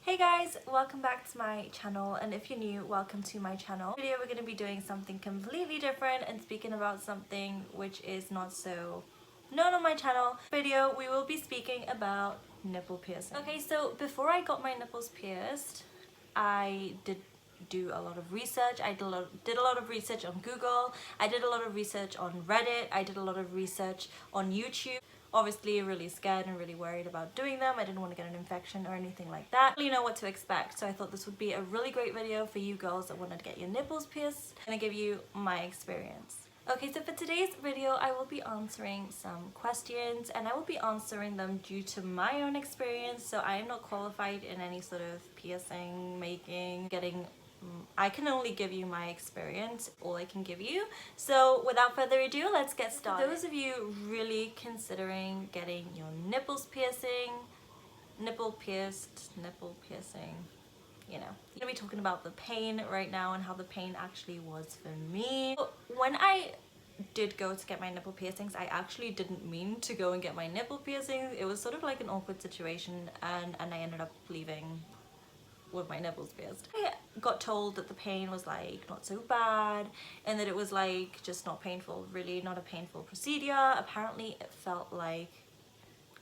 Hey guys, welcome back to my channel, and if you're new, welcome to my channel. Today we're going to be doing something completely different and speaking about something which is not so known on my channel. Video we will be speaking about nipple piercing. Okay, so before I got my nipples pierced, I did do a lot of research. I did a lot of research on Google. I did a lot of research on Reddit. I did a lot of research on YouTube. Obviously really scared and really worried about doing them. I didn't want to get an infection or anything like that. I really know what to expect, so I thought this would be a really great video for you girls that wanted to get your nipples pierced. I'm gonna give you my experience. Okay, so for today's video, I will be answering some questions, and I will be answering them due to my own experience. So I am not qualified in any sort of piercing, making, I can only give you my experience, all I can give you. So without further ado, let's get started. For those of you really considering getting your nipples piercing, nipple piercing, you know, I'm gonna be talking about the pain right now and how the pain actually was for me. When I did go to get my nipple piercings, I actually didn't mean to go and get my nipple piercings. It was sort of like an awkward situation, and I ended up leaving with my nipples pierced. I got told that the pain was like not so bad and that it was like just not painful, really not a painful procedure. Apparently it felt like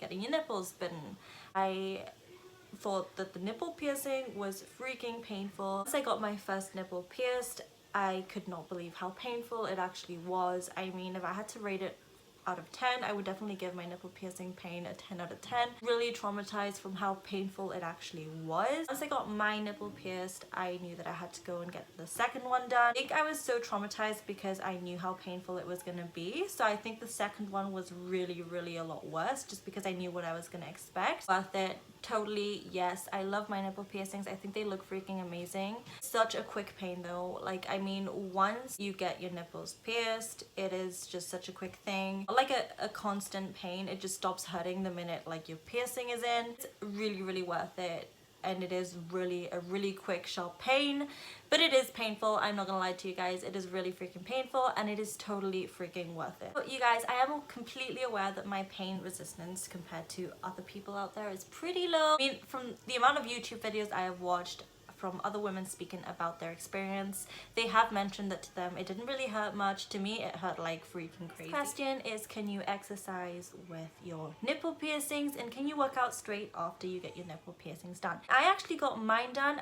getting your nipples bitten. I thought that the nipple piercing was freaking painful. Once I got my first nipple pierced, I could not believe how painful it actually was. I mean, if I had to rate it out of 10, I would definitely give my nipple piercing pain a 10 out of 10. Really traumatized from how painful it actually was. Once I got my nipple pierced, I knew that I had to go and get the second one done. I think I was so traumatized because I knew how painful it was gonna be. So I think the second one was really a lot worse, just because I knew what I was gonna expect. Worth it. Totally, yes. I love my nipple piercings. I think they look freaking amazing. Such a quick pain though. Like, I mean, once you get your nipples pierced, it is just such a quick thing. Like a constant pain. It just stops hurting the minute like your piercing is in. It's really worth it. And it is really a really quick sharp pain, but it is painful. I'm not gonna lie to you guys, it is really freaking painful, and it is totally freaking worth it. But you guys, I am completely aware that my pain resistance compared to other people out there is pretty low. I mean, from the amount of YouTube videos I have watched from other women speaking about their experience, they have mentioned that to them it didn't really hurt much. To me, it hurt like freaking crazy. The question is, can you exercise with your nipple piercings, and can you work out straight after you get your nipple piercings done? I actually got mine done.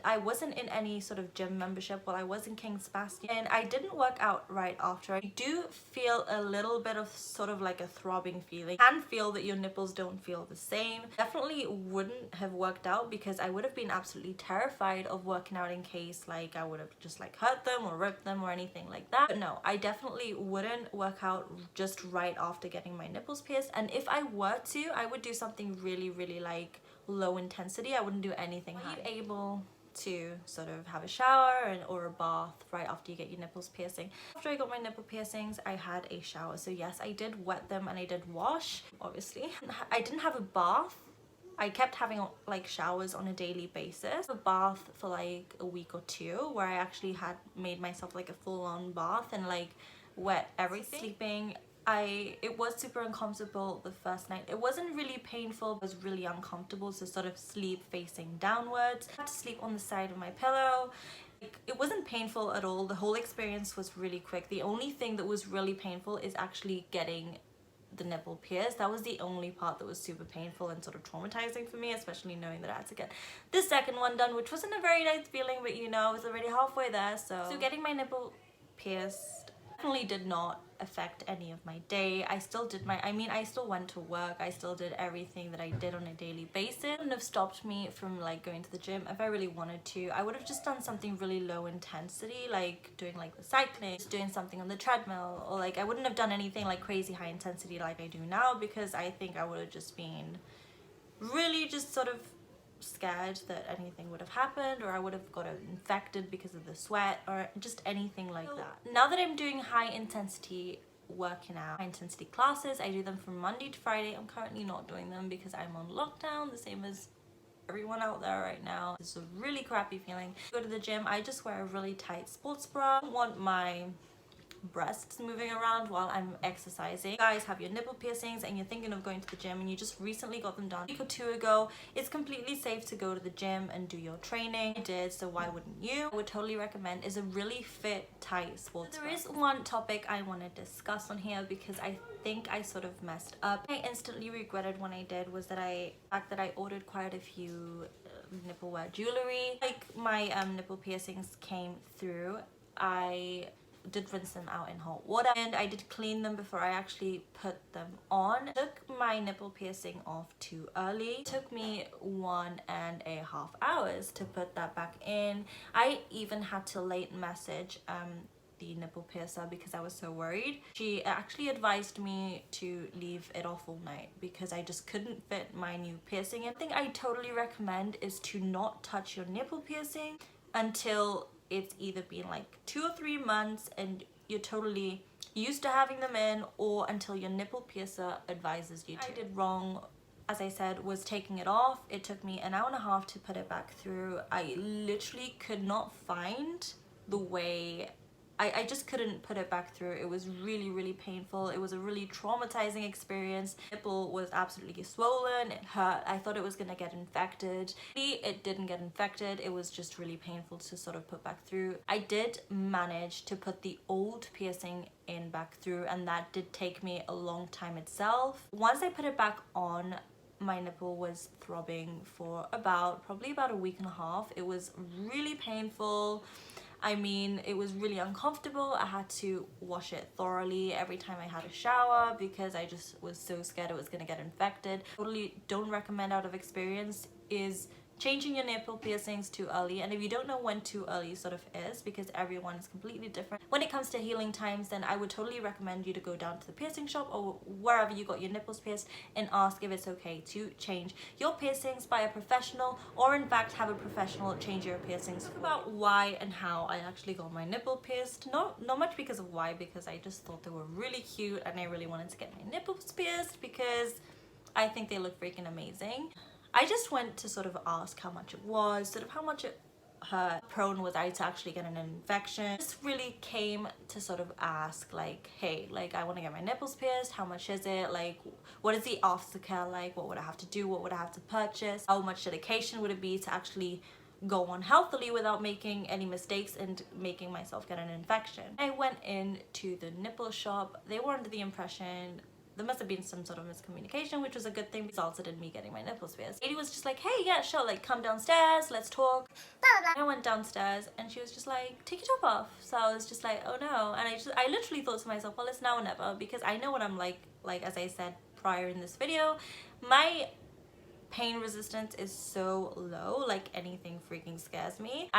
I wasn't in any sort of gym membership while I was in King Sebastian, and I didn't work out right after. I do feel a little bit of sort of like a throbbing feeling. You can feel that your nipples don't feel the same. Definitely wouldn't have worked out, because I would have been absolutely terrified of working out in case like I would have just like hurt them or ripped them or anything like that. But no, I definitely wouldn't work out just right after getting my nipples pierced. And if I were to, I would do something really like low intensity. I wouldn't do anything high. Are you able to sort of have a shower or a bath right after you get your nipples piercing? After I got my nipple piercings, I had a shower. So yes, I did wet them and I did wash, obviously. I didn't have a bath. I kept having like showers on a daily basis. A bath for like a week or two, where I actually had made myself like a full-on bath and like wet everything. Sleeping, it was super uncomfortable the first night. It wasn't really painful, it was really uncomfortable to sort of sleep facing downwards. I had to sleep on the side of my pillow. It wasn't painful at all. The whole experience was really quick. The only thing that was really painful is actually getting the nipple pierced. That was the only part that was super painful and sort of traumatizing for me, especially knowing that I had to get the second one done, which wasn't a very nice feeling, but you know, I was already halfway there. So getting my nipple pierced definitely did not affect any of my day. I still went to work. I still did everything that I did on a daily basis. It wouldn't have stopped me from like going to the gym if I really wanted to. I would have just done something really low intensity, like doing like the cycling, just doing something on the treadmill, or like I wouldn't have done anything like crazy high intensity like I do now, because I think I would have just been really just sort of scared that anything would have happened, or I would have got infected because of the sweat, or just anything like that. Now that I'm doing high intensity working out, high intensity classes, I do them from Monday to Friday. I'm currently not doing them because I'm on lockdown, the same as everyone out there right now. It's a really crappy feeling. Go to the gym, I just wear a really tight sports bra. I don't want my breasts moving around while I'm exercising. You guys have your nipple piercings and you're thinking of going to the gym and you just recently got them done a week or two ago, it's completely safe to go to the gym and do your training. I did, so why wouldn't you? I would totally recommend. Is a really fit, tight sports bra. There is one topic I want to discuss on here because I think I sort of messed up. I instantly regretted when I did was that the fact that I ordered quite a few nipple wear jewelry. Like my nipple piercings came through, I did rinse them out in hot water and I did clean them before I actually put them on. I took my nipple piercing off too early. It took me 1.5 hours to put that back in. I even had to late message the nipple piercer because I was so worried. She actually advised me to leave it off all night because I just couldn't fit my new piercing in. The thing I totally recommend is to not touch your nipple piercing until it's either been like 2 or 3 months and you're totally used to having them in, or until your nipple piercer advises you to. I did wrong, as I said, was taking it off. It took me 1.5 hours to put it back through. I literally could not find the way. I just couldn't put it back through. It was really, really painful. It was a really traumatizing experience. The nipple was absolutely swollen. It hurt. I thought it was gonna get infected. It didn't get infected. It was just really painful to sort of put back through. I did manage to put the old piercing in back through, and that did take me a long time itself. Once I put it back on, my nipple was throbbing for probably about 1.5 weeks. It was really painful. I mean, it was really uncomfortable. I had to wash it thoroughly every time I had a shower because I just was so scared it was gonna get infected. Totally don't recommend out of experience is changing your nipple piercings too early. And if you don't know when too early sort of is, because everyone is completely different when it comes to healing times, then I would totally recommend you to go down to the piercing shop or wherever you got your nipples pierced and ask if it's okay to change your piercings by a professional, or in fact have a professional change your piercings. Talk about why and how I actually got my nipple pierced. Not much because of why, because I just thought they were really cute and I really wanted to get my nipples pierced because I think they look freaking amazing. I just went to sort of ask how much it was, sort of how much it hurt, prone was I to actually get an infection. Just really came to sort of ask like, hey, like I want to get my nipples pierced, how much is it, like what is the aftercare like, what would I have to do, what would I have to purchase, how much dedication would it be to actually go on healthily without making any mistakes and making myself get an infection. I went into the nipple shop. They were under the impression there must have been some sort of miscommunication, which was a good thing, resulted in me getting my nipples pierced. Lady was just like, hey, yeah, sure, like come downstairs, let's talk. I went downstairs and she was just like, take your top off. So I was just like, oh no. And I literally thought to myself, well, it's now or never, because I know what I'm like as I said prior in this video, my pain resistance is so low, like anything freaking scares me.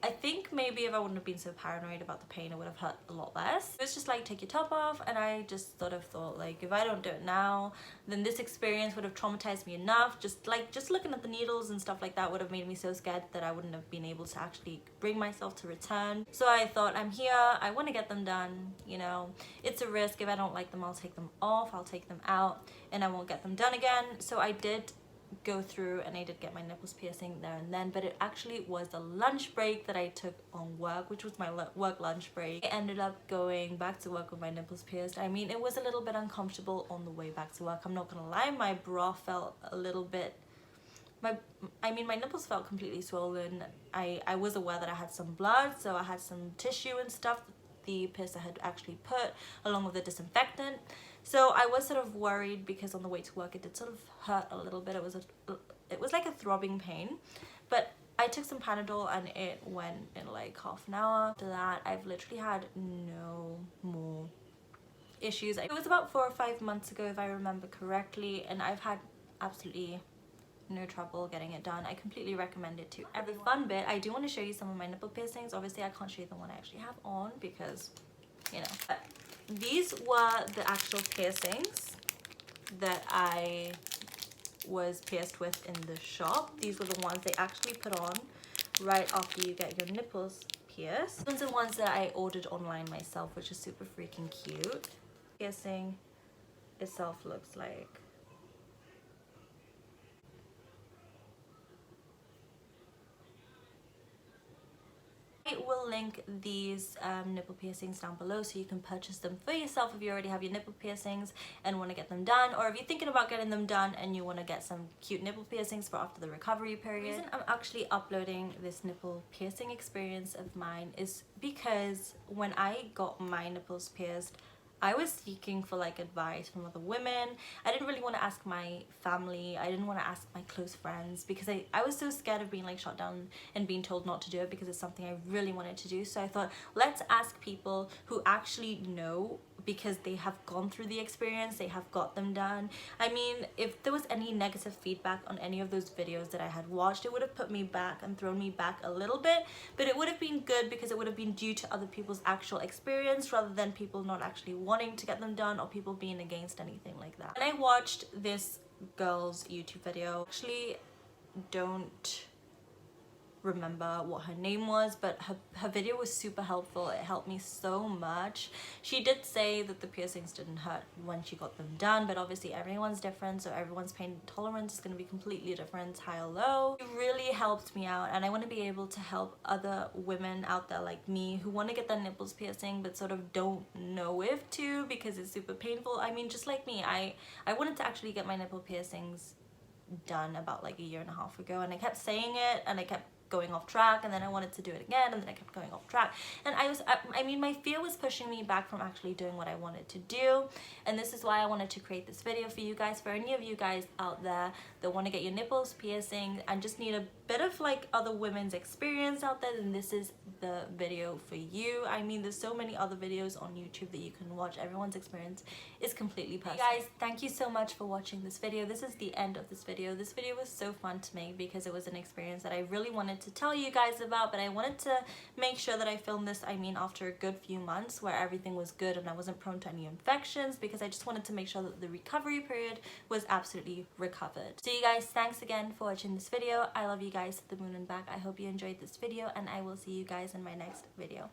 I think maybe if I wouldn't have been so paranoid about the pain, it would have hurt a lot less. It was just like, take your top off, and I just sort of thought like, if I don't do it now, then this experience would have traumatized me enough. Just looking at the needles and stuff like that would have made me so scared that I wouldn't have been able to actually bring myself to return. So I thought, I'm here, I want to get them done, you know. It's a risk. If I don't like them, I'll take them off, I'll take them out, and I won't get them done again. So I did go through and I did get my nipples piercing there and then, but it actually was the lunch break that I took on work, which was my work lunch break. I ended up going back to work with my nipples pierced. I mean, it was a little bit uncomfortable on the way back to work, I'm not gonna lie. My bra felt a little bit, my nipples felt completely swollen. I was aware that I had some blood, so I had some tissue and stuff that the piercer had actually put along with the disinfectant. So I was sort of worried because on the way to work it did sort of hurt a little bit. It was like a throbbing pain, but I took some Panadol and it went in like half an hour. After that, I've literally had no more issues. It was about 4 or 5 months ago if I remember correctly, and I've had absolutely no trouble getting it done. I completely recommend it to everyone. Fun bit, I do want to show you some of my nipple piercings. Obviously I can't show you the one I actually have on because, you know, but these were the actual piercings that I was pierced with in the shop. These were the ones they actually put on right after you get your nipples pierced. These are the ones that I ordered online myself, which is super freaking cute. Piercing itself looks like. I will link these nipple piercings down below so you can purchase them for yourself if you already have your nipple piercings and want to get them done, or if you're thinking about getting them done and you want to get some cute nipple piercings for after the recovery period. The reason I'm actually uploading this nipple piercing experience of mine is because when I got my nipples pierced, I was seeking for like advice from other women. I didn't really want to ask my family. I didn't want to ask my close friends because I was so scared of being like shot down and being told not to do it because it's something I really wanted to do. So I thought, let's ask people who actually know, because they have gone through the experience, they have got them done. I mean, if there was any negative feedback on any of those videos that I had watched, it would have put me back and thrown me back a little bit, but it would have been good because it would have been due to other people's actual experience rather than people not actually wanting to get them done or people being against anything like that. When I watched this girl's YouTube video, I actually don't remember what her name was, but her video was super helpful. It helped me so much. She did say that the piercings didn't hurt when she got them done, but obviously everyone's different, so everyone's pain tolerance is going to be completely different, high or low. It really helped me out, and I want to be able to help other women out there like me who want to get their nipples piercing but sort of don't know if to because it's super painful. I mean, just like me, I wanted to actually get my nipple piercings done about like a year and a half ago, and I kept saying it and I kept going off track, and then I wanted to do it again, and then I kept going off track, and I mean, my fear was pushing me back from actually doing what I wanted to do, and this is why I wanted to create this video for you guys, for any of you guys out there that want to get your nipples piercing and just need a bit of like other women's experience out there, then this is the video for you. I mean, there's so many other videos on YouTube that you can watch. Everyone's experience is completely personal. Hey guys, thank you so much for watching this video. This is the end of this video. This video was so fun to make because it was an experience that I really wanted to tell you guys about, but I wanted to make sure that I filmed this, I mean, after a good few months where everything was good and I wasn't prone to any infections, because I just wanted to make sure that the recovery period was absolutely recovered. So you guys, thanks again for watching this video. I love you guys to the moon and back. I hope you enjoyed this video, and I will see you guys in my next video.